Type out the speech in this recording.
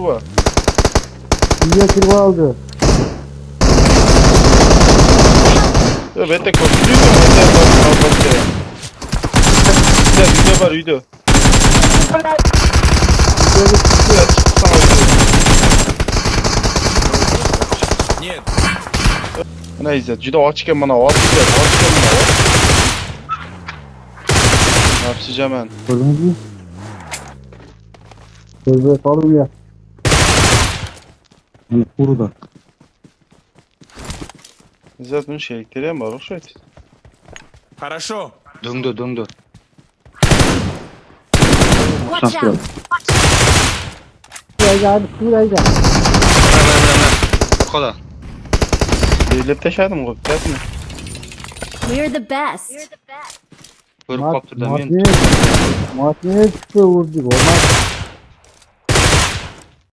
var. İyiye kırma aldı. Ya ben de koşturuyorum. Video var video. Böyle Ya çıksana video. Нет. Neyse juda ochgan mana ochgan mana. Ne yapacağım ben? kırmızı. Gözde kalın ya. Burada. Zaten şeylikleri mi var o şey? Хорошо. Döndü. Watch out! Buraya gel. Kola. Devlet taşadım o. Gelsin. We're the best. Görüp kaptırdım ben. Makineye çıktı vurdu. Olmaz.